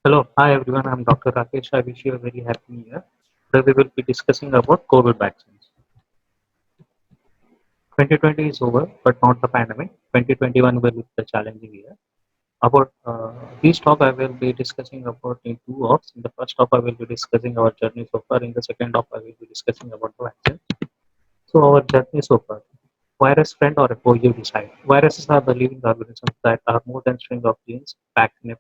Hello, hi everyone. I'm Dr. Rakesh. I wish you a very happy new year. Today we will be discussing about COVID vaccines. 2020 is over, but not the pandemic. 2021 will be the challenging year. About this talk, I will be discussing about in two halves. In the first half, I will be discussing our journey so far. In the second half, I will be discussing about the vaccine. So our journey so far. Virus friend or a foe, you decide. Viruses are the living organisms that are more than string of genes packed in a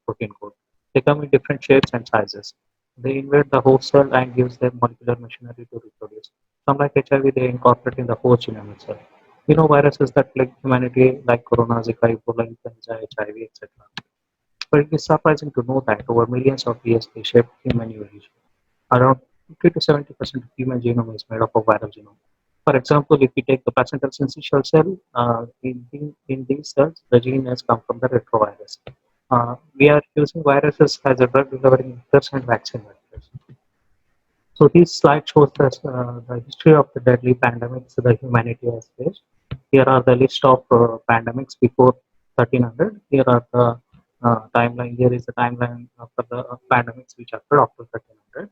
protein code. They come in different shapes and sizes. They invade the host cell and use their molecular machinery to reproduce. Some like HIV, they incorporate in the host genome itself. We know viruses that plague humanity like corona, Zika, Ebola, influenza, HIV, etc. But it is surprising to know that over millions of years they shaped human evolution. Around 50 to 70% of human genome is made up of viral genome. For example, if we take the placental syncytial cell, in these cells, the gene has come from the retrovirus. We are using viruses as a drug delivering vectors and vaccine vectors. So this slide shows us the history of the deadly pandemics the humanity has faced. Here are the list of pandemics before 1300. Here are the timeline. Here is the timeline for the pandemics which occurred after 1300.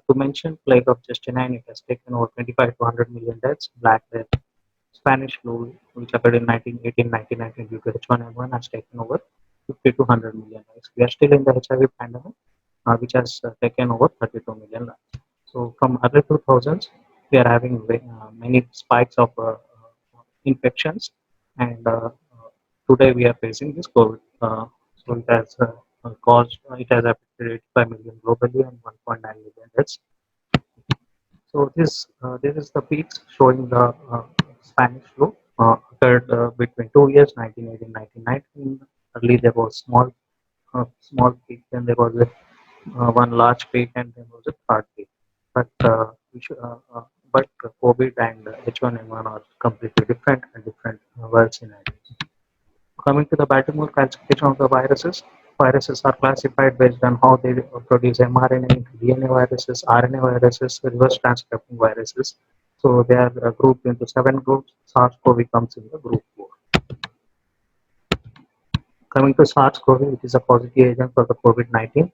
To mention plague of Justinine, it has taken over 25 to 100 million deaths. Black Death, Spanish flu, which occurred in 1918, 1919 due to H1N1, has taken over 50 to 100 million lives. We are still in the HIV pandemic, which has taken over 32 million lives. So from early 2000s, we are having many spikes of infections, and today we are facing this COVID. So it has it has affected 85 million globally and 1.9 million deaths. So this is the peaks showing the Spanish flu occurred between 2 years, 1918, 1919. Early there was small peak, then there was a one large peak, and then was a third peak. But but COVID and H1N1 are completely different and different world scenarios. Coming to the Baltimore classification of the viruses, viruses are classified based on how they produce mRNA into DNA viruses, RNA viruses, reverse transcripting viruses. So they are grouped into 7 groups. SARS-CoV comes in the group 4. Coming to SARS-CoV, it is a positive agent for the COVID-19.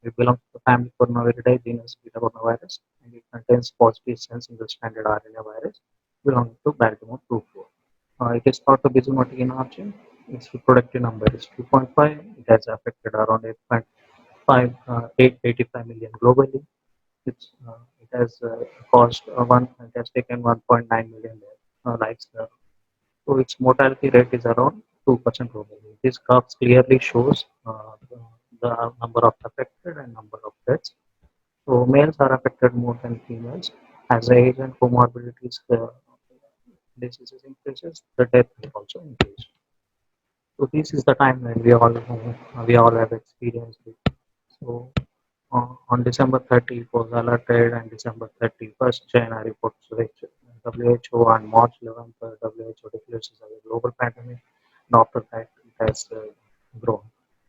It belongs to the family Coronaviridae genus Beta coronavirus, and it contains positive sense in the standard RNA virus belonging to Baltimore group 4. It is thought to be zoonotic in origin. Its reproductive number is 2.5. It has affected around 885 million globally. It has it has taken 1.9 million lives. So its mortality rate is around 2% globally. This graph clearly shows the number of affected and number of deaths. So males are affected more than females. As age and comorbidities diseases increases, the death rate also increases. So this is the timeline we all have experienced it. So on December 30 it was alerted, and December 31st China reports which WHO on March 11th WHO declares it as a global pandemic. And after that it has grown.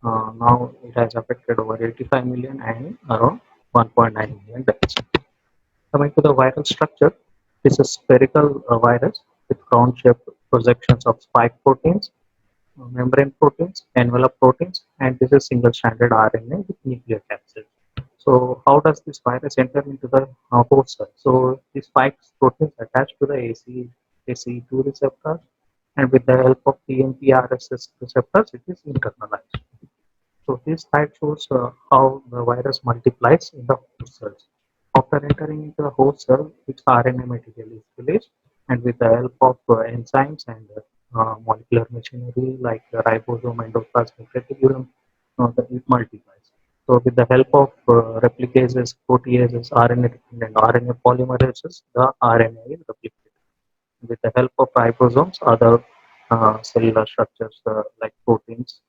Now it has affected over 85 million and around 1.9 million deaths. Coming to the viral structure, it is a spherical virus with crown-shaped projections of spike proteins, membrane proteins, envelope proteins, and this is single-stranded RNA with nuclear capsid. So how does this virus enter into the host cell? So these spike proteins attach to the ACE2 receptors, and with the help of TMPRSS receptors, it is internalized. So this slide shows how the virus multiplies in the host cells. After entering into the host cell, its RNA material is released, and with the help of enzymes and molecular machinery like the ribosome, endoplasmic reticulum, it multiplies. So with the help of replicases, proteases, RNA-dependent RNA polymerases, the RNA is replicated. With the help of ribosomes, other cellular structures like proteins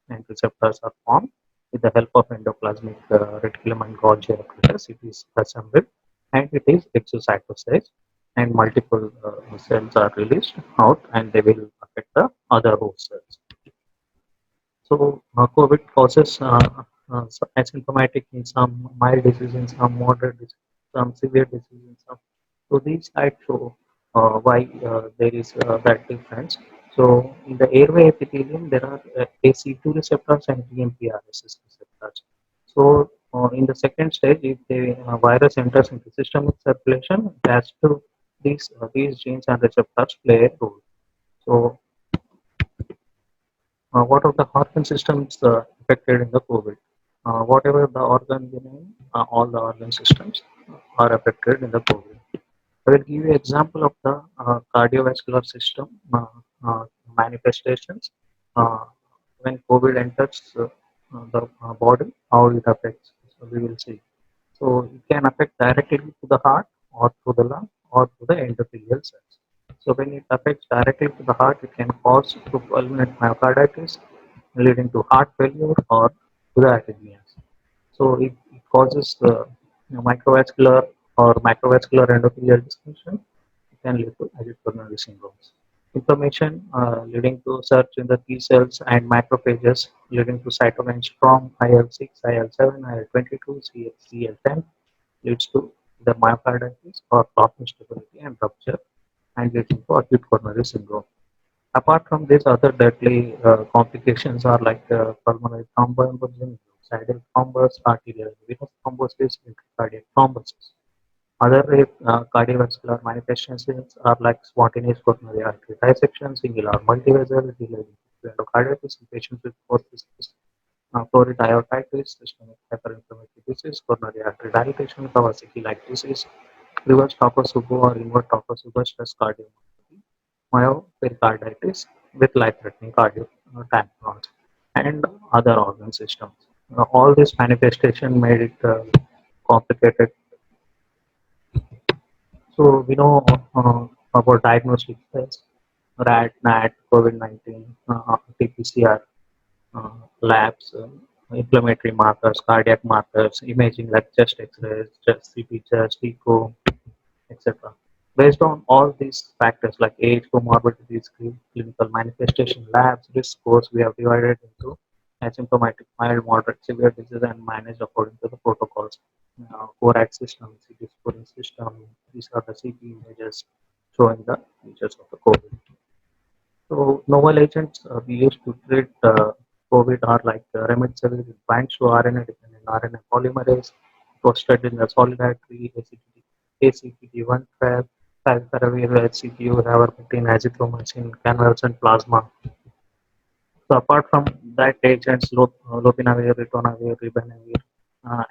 and receptors are formed. With the help of endoplasmic reticulum and Golgi apparatus, it is assembled and it is exocytosized, and multiple cells are released out, and they will affect the other host cells. So COVID causes asymptomatic in some, mild disease in some, moderate disease, some severe disease in some. So these slides show why there is that difference. So in the airway epithelium, there are AC2 receptors and TMPRSS receptors. touch. So in the second stage, if the virus enters into systemic circulation, it has to these genes and receptors play a role. So what are the organ systems affected in the COVID? Whatever the organ you name, all the organ systems are affected in the COVID. I will give you example of the cardiovascular system manifestations when COVID enters the body, how it affects. So we will see. So it can affect directly to the heart or to the lung or to the endothelial cells. So when it affects directly to the heart, it can cause to pulmonary myocarditis, leading to heart failure or to the arrhythmias. So it causes microvascular or macrovascular endothelial dysfunction. It can lead to acute coronary syndromes. Inflammation leading to surge in the T cells and macrophages, leading to cytokine storm, IL-6, IL-7, IL-22, CL10, leads to the myocarditis or clot instability and rupture and leading to acute coronary syndrome. Apart from this, other deadly complications are like pulmonary thromboembolism, suicidal thrombus, arterial venous thrombosis, intracardiac thrombosis. Other cardiovascular manifestations are like spontaneous coronary artery dissection, single or multivessel, delayed endocarditis in patients with chlorhydroitis, systemic hyperinflammatory disease, coronary artery dilatation, Kawasaki-like disease, reverse Takotsubo or invert Takotsubo stress cardiomyopathy, myopericarditis with life-threatening cardio tamponades, and other organ systems. All this manifestation made it complicated. So we know about diagnostic tests, RAT, NAT, COVID-19, RT-PCR, labs, inflammatory markers, cardiac markers, imaging like chest X-rays, chest CT, chest echo, etc. Based on all these factors like age, comorbidities, clinical manifestation, labs, risk scores, we have divided into asymptomatic, mild, moderate, severe disease and managed according to the protocols. CORAD system, CT scoring system, these are the CT images showing the features of the COVID. So novel agents we used to treat COVID are like remdesivir, it binds to RNA-dependent RNA polymerase. It was studied in the solidarity, ACPD1 trial, favipiravir, HCQ, havermectin, azithromycin, convalescent plasma. So apart from that, agents lopinavir, ritonavir, ribavirin,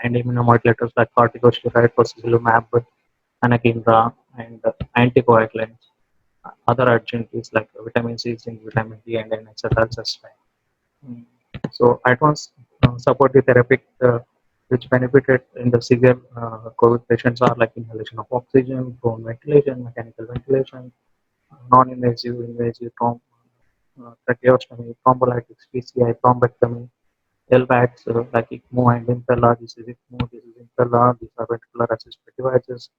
and immunomodulators like corticosteroid, tocilizumab, anakinra, and anticoagulants. Other adjuncts like vitamin C, zinc, vitamin D, and N, etc. Mm. So advanced supportive therapy which benefited in the severe COVID patients are like inhalation of oxygen, prone ventilation, mechanical ventilation, non-invasive, invasive tracheostomy, thrombolytics, PCI, thrombectomy, LVADs like ECMO and Impella. This is ECMO, this is Impella. These are ventricular assisted devices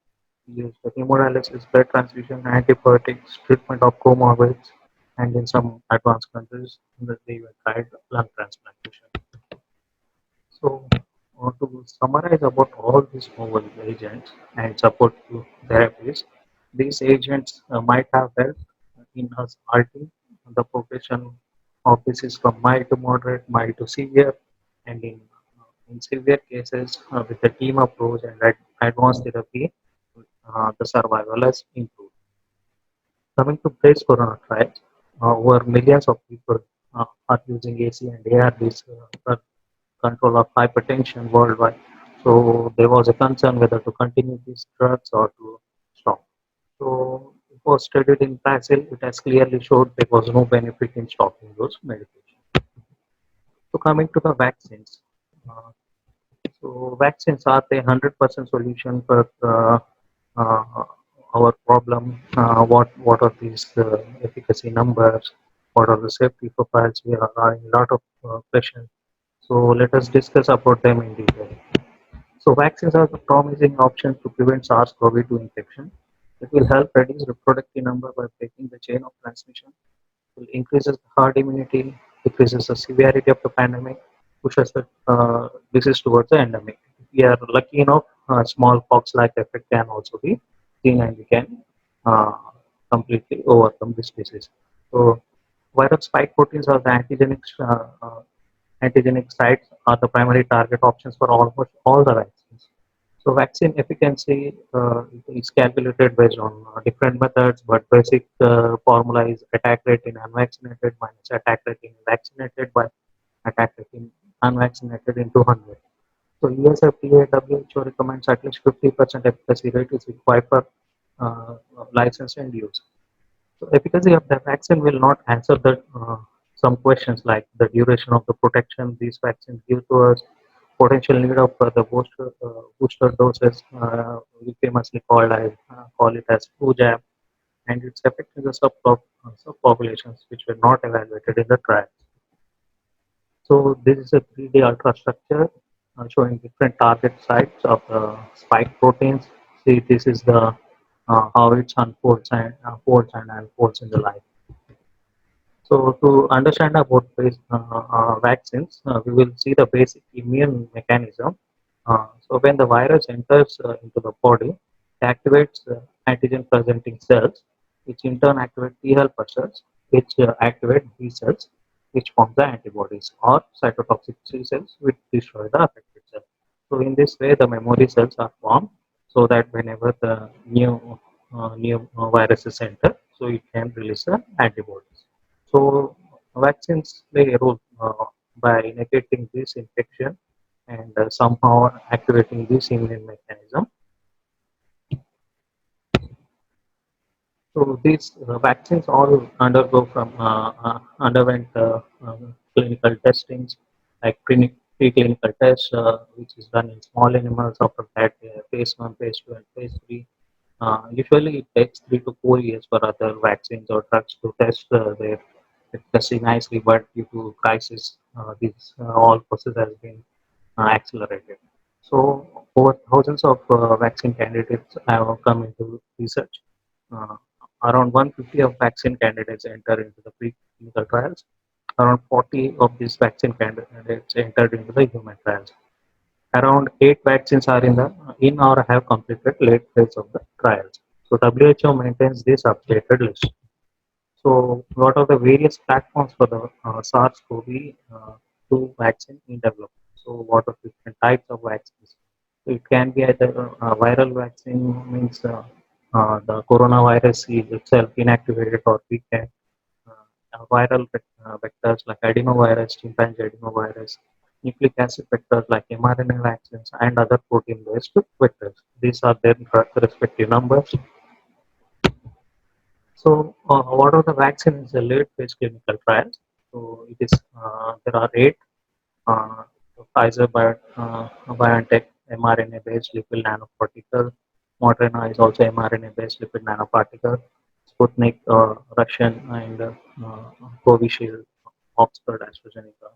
used for hemodialysis, blood transfusion, antibiotics, treatment of comorbids, and in some advanced countries, they even tried lung transplantation. So, to summarize about all these novel agents and supportive therapies, these agents might have helped in us halting the progression of disease from mild to moderate, mild to severe, and in severe cases with the team approach and advanced therapy, the survival has improved. Coming to phase corona trials, over millions of people are using AC and ARDs for control of hypertension worldwide. So there was a concern whether to continue these drugs or to stop. So it was studied in Brazil. It has clearly showed there was no benefit in stopping those medications. So coming to the vaccines. Uh, so vaccines are the 100% solution for uh, our problem. What are these efficacy numbers? What are the safety profiles? We are having a lot of questions. So let us discuss about them in detail. So vaccines are the promising option to prevent SARS-CoV-2 infection. It will help reduce reproductive number by breaking the chain of transmission. It will increases the herd immunity, decreases the severity of the pandemic, pushes the disease towards the endemic. If we are lucky enough, smallpox-like effect can also be seen and we can uh, completely overcome this disease. So viral spike proteins are the antigenic antigenic sites are the primary target options for almost all the vaccines. So vaccine efficacy is calculated based on different methods, but basic formula is attack rate in unvaccinated minus attack rate in vaccinated by attack rate in unvaccinated into 100. So US FDA WHO recommends at least 50% efficacy rate is required for licensed end use. So efficacy of the vaccine will not answer some questions like the duration of the protection these vaccines give to us, potential need of the booster doses, we famously call it as flu jab, and its effect in the subpopulations which were not evaluated in the trials. So this is a 3D ultrastructure showing different target sites of the spike proteins. See, this is the how it unfolds in the life. So to understand about vaccines, we will see the basic immune mechanism. So when the virus enters into the body, it activates antigen-presenting cells, which in turn activate T helper cells, which activate B cells, which form the antibodies, or cytotoxic T cells, which destroy the affected cell. So in this way, the memory cells are formed, so that whenever the new viruses enter, so it can release the antibodies. So vaccines play a role by negating this infection and somehow activating this immune mechanism. So these vaccines all underwent clinical testings like preclinical tests, which is done in small animals. After that, phase 1, phase 2, and phase 3. Usually, it takes 3 to 4 years for other vaccines or drugs to test their efficacy nicely, but due to crisis, this all process has been accelerated. So, over thousands of vaccine candidates have come into research. Uh, Around 150 of vaccine candidates enter into the preclinical trials. Around 40 of these vaccine candidates entered into the human trials. Around 8 vaccines are in or have completed late phase of the trials. So WHO maintains this updated list. So what are the various platforms for the SARS-CoV-2 vaccine in development? So what are different types of vaccines? So it can be either viral vaccine, means the coronavirus is itself inactivated or weakened. Viral vectors like adenovirus, chimpanzee adenovirus, nucleic acid vectors like mRNA vaccines, and other protein-based vectors. These are their respective numbers. So, what are the vaccines in the late phase clinical trials? So, there are 8. Uh, BioNTech mRNA-based lipid nanoparticle. Moderna is also mRNA-based lipid nanoparticle. Sputnik, Russian, and Covishield, Oxford AstraZeneca.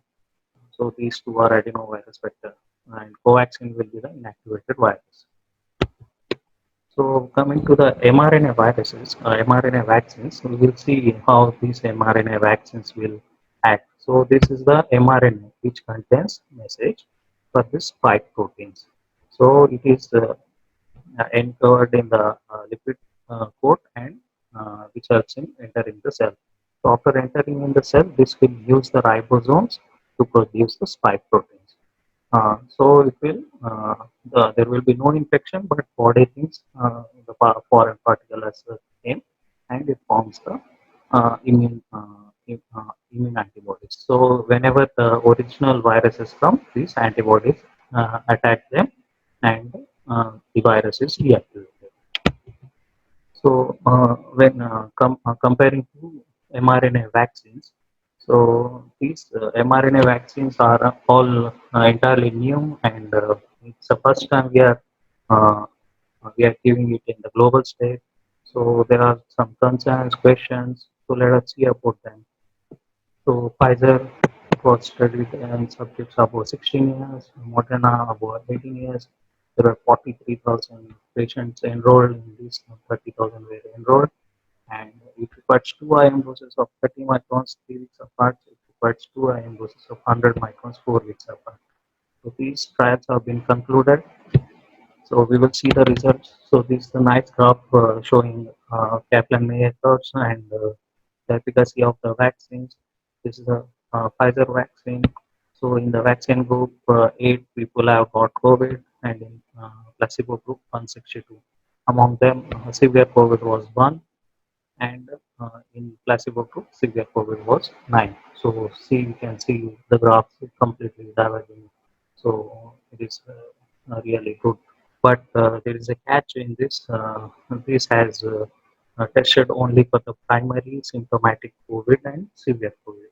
So these two are adenovirus vector, and Covaxin will be the inactivated virus. So coming to the mRNA viruses, mRNA vaccines, we will see how these mRNA vaccines will act. So this is the mRNA which contains message for the spike proteins. So it is encoded in the lipid coat and which helps in entering the cell. So after entering in the cell, this will use the ribosomes to produce the spike proteins. So it will there will be no infection, but body thinks the foreign particle as a name, and it forms the immune antibodies. So whenever the original viruses come, these antibodies attack them, and the virus is deactivated. So when comparing to mRNA vaccines, so these mRNA vaccines are all entirely new, and it's the first time uh, we are giving it in the global stage. So there are some concerns, questions. So let us see about them. So Pfizer was studied in subjects above 16 years, Moderna above 18 years. There were 43,000 patients enrolled in this, 30,000 were enrolled, and it requires 2 IM doses of 30 microns 3 weeks apart. It requires 2 IM doses of 100 microns 4 weeks apart. So these trials have been concluded. So we will see the results. So this is a nice graph showing Kaplan-Meier curves and the efficacy of the vaccines. This is a Pfizer vaccine. So in the vaccine group, 8 people have got COVID, and in placebo group, 162. Among them, severe COVID was one, and in placebo group, severe COVID was 9. So see, you can see the graph completely diverging. So it is really good. But there is a catch in this. This has tested only for the primary symptomatic COVID and severe COVID.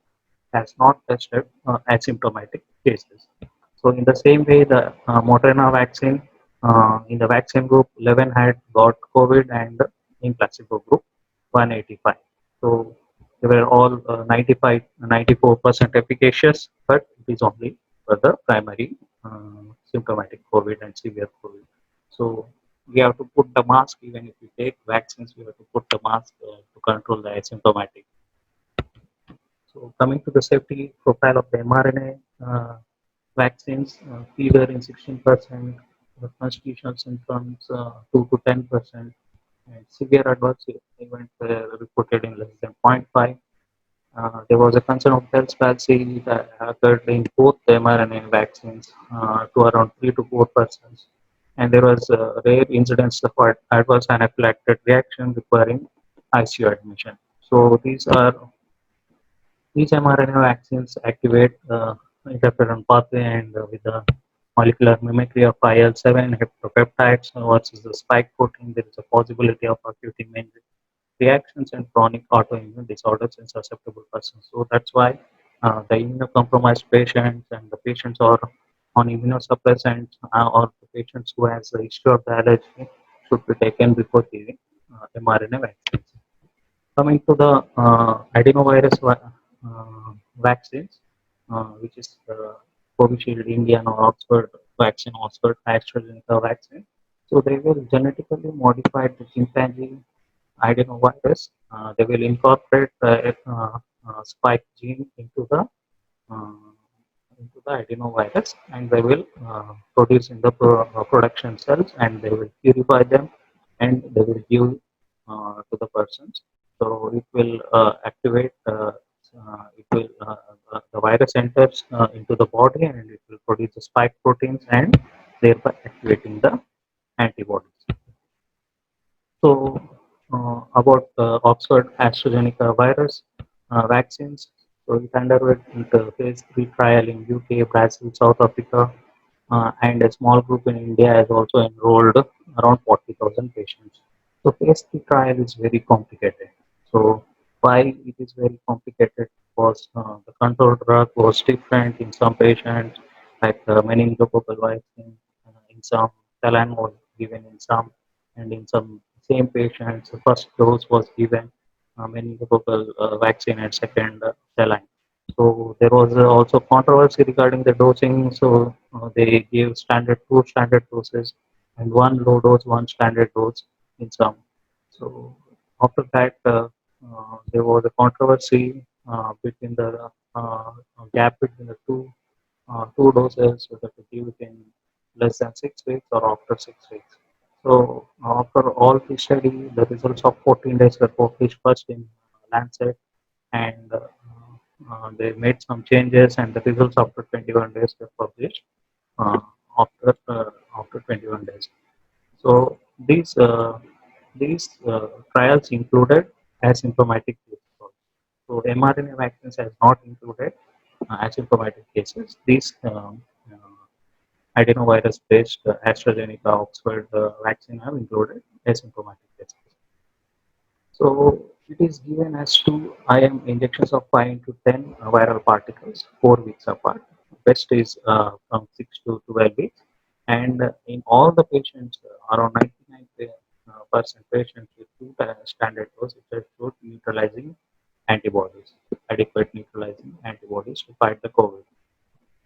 Has not tested asymptomatic cases. So in the same way, the Moderna vaccine, in the vaccine group, 11 had got COVID, and in placebo group, 185. So they were all 95, 94% efficacious, but it is only for the primary symptomatic COVID and severe COVID. So we have to put the mask, even if we take vaccines, we have to put the mask to control the asymptomatic. So coming to the safety profile of the mRNA vaccines, fever in 16%, constitutional symptoms 2 to 10%, and severe adverse events were reported in less than zero point 0.5. There was a concern of Bell's palsy that occurred in both the mRNA vaccines to around 3 to 4%. And there was a rare incidence of adverse anaphylactic reaction requiring ICU admission. So these mRNA vaccines activate interferon pathway, and with the molecular mimicry of IL-7 heptopeptides versus the spike protein, there is a possibility of acute immune reactions and chronic autoimmune disorders in susceptible persons. So that's why the immunocompromised patients and the patients are on immunosuppressants, or the patients who has a history of the allergy should be taken before giving mRNA vaccines. Coming to the adenovirus vaccines, which is Covishield Indian or Oxford vaccine, Oxford AstraZeneca vaccine. So they will genetically modify the chimpanzee adenovirus. They will incorporate the spike gene uh, into the adenovirus, and they will produce in the production cells, and they will purify them, and they will give to the persons. So it will activate. The virus enters into the body, and it will produce the spike proteins, and thereby activating the antibodies. So, about Oxford AstraZeneca virus vaccines. So, it underwent the phase 3 trial in UK, Brazil, South Africa, and a small group in India has also enrolled around 40,000 patients. So, phase 3 trial is very complicated. So, why it is very complicated was the control drug was different in some patients, like meningococcal vaccine, in some, saline was given in some, and in some same patients, the first dose was given meningococcal vaccine, and second saline. So there was also controversy regarding the dosing. So they gave two standard doses, and one low dose, one standard dose in some. So after that, there was a controversy between the gap between the two doses, whether to give it in less than 6 weeks or after 6 weeks. So after all the study, the results of 14 days were published first in Lancet, and they made some changes, and the results after 21 days were published uh, after 21 days. So these trials included asymptomatic cases. So mRNA vaccines has not included asymptomatic cases. These adenovirus-based AstraZeneca Oxford vaccine have included asymptomatic cases. So it is given as 2 IM injections of 5 into 10 viral particles 4 weeks apart. Best is from 6 to 12 weeks. And in all the patients, around 99% patients with two standard doses, it has showed neutralizing antibodies, adequate neutralizing antibodies to fight the COVID.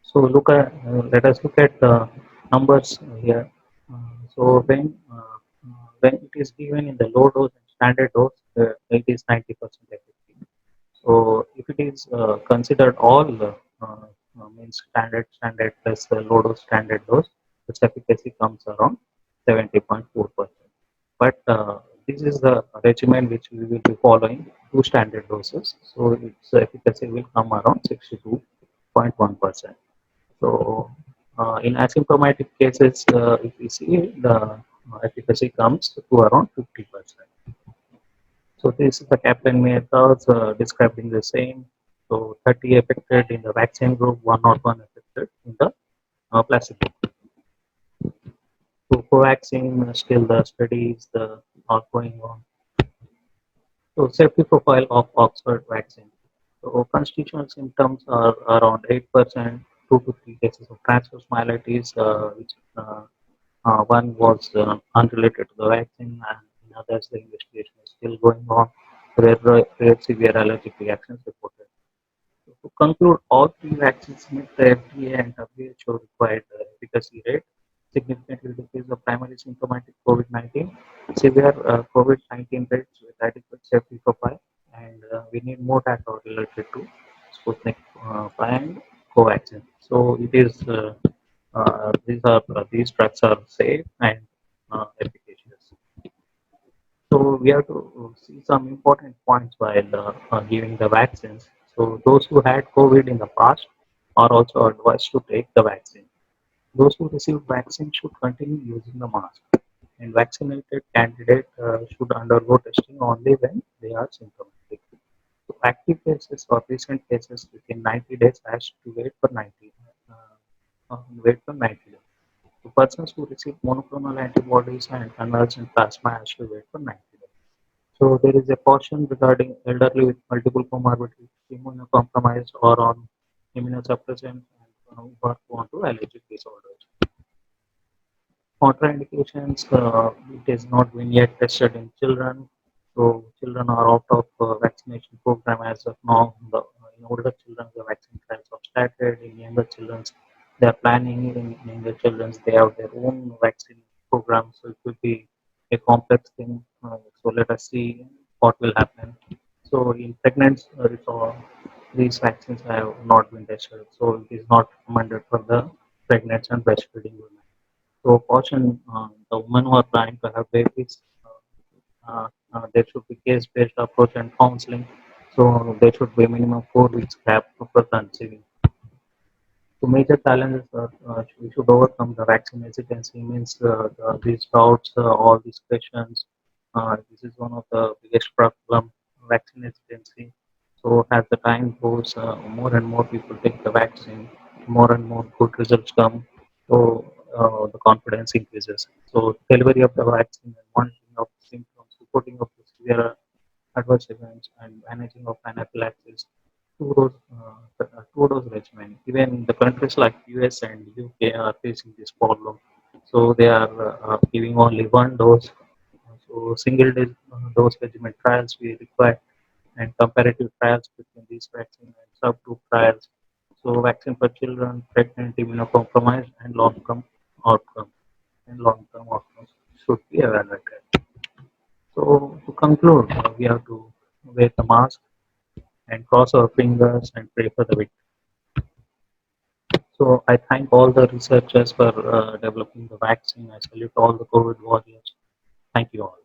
So let us look at the numbers here. So when it is given in the low dose and standard dose, it is 90% effective. So if it is considered all means standard plus low dose standard dose, its efficacy comes around 70.4%. But this is the regimen which we will be following, two standard doses. So its efficacy will come around 62.1%. So, in asymptomatic cases, if we see the efficacy comes to around 50%. So, this is the Kaplan-Meier curves describing the same. So, 30 affected in the vaccine group, 101 affected in the placebo. So, covaxin, still the studies are going on. So, safety profile of Oxford vaccine. So, constitutional symptoms are around 8%, 2 to 3 cases of transverse myelitis, which one was unrelated to the vaccine, and in others, the investigation is still going on. Rare severe allergic reactions reported. So to conclude, all three vaccines meet the FDA and WHO required efficacy rate, significantly decrease the primary symptomatic COVID-19, severe COVID-19 rates with adequate safety profile, and we need more data related to Sputnik 5 and Covaxin. So it is these drugs are safe and efficacious. So we have to see some important points while giving the vaccines. So those who had COVID in the past are also advised to take the vaccine. Those who received vaccine should continue using the mask. And vaccinated candidate should undergo testing only when they are symptomatic. So active cases or recent cases within 90 days has to wait for 90 days. So persons who receive monoclonal antibodies and convalescent plasma has to wait for 90 days. So there is a caution regarding elderly with multiple comorbidities, immunocompromised or on immunosuppressants, and who are prone to allergic disorders. Contraindications, it has not been yet tested in children. So children are out of vaccination program as of now. In older children, the vaccine trials have started. In younger children, they are planning. In younger children, they have their own vaccine program. So it will be a complex thing. So let us see what will happen. So in pregnant, these vaccines have not been tested. So it is not recommended for the pregnant and breastfeeding women. So caution, the women who are planning to have babies, there should be case-based approach and counseling. So there should be a minimum 4 weeks gap for conceiving. So major challenges are we should overcome the vaccine hesitancy, means these doubts, all these questions. This is one of the biggest problem, vaccine hesitancy. So as the time goes, more and more people take the vaccine, more and more good results come. So the confidence increases. So delivery of the vaccine and monitoring of symptoms, reporting of the severe adverse events, and managing of anaphylaxis, two-dose regimen. Even the countries like US and UK are facing this problem. So they are giving only one dose. So single dose regimen trials we require, and comparative trials between these vaccine and subgroup trials. So vaccine for children, pregnant, immunocompromised, and long-term outcomes should be evaluated. So to conclude, we have to wear the mask and cross our fingers and pray for the victory. So I thank all the researchers for developing the vaccine. I salute all the COVID warriors. Thank you all.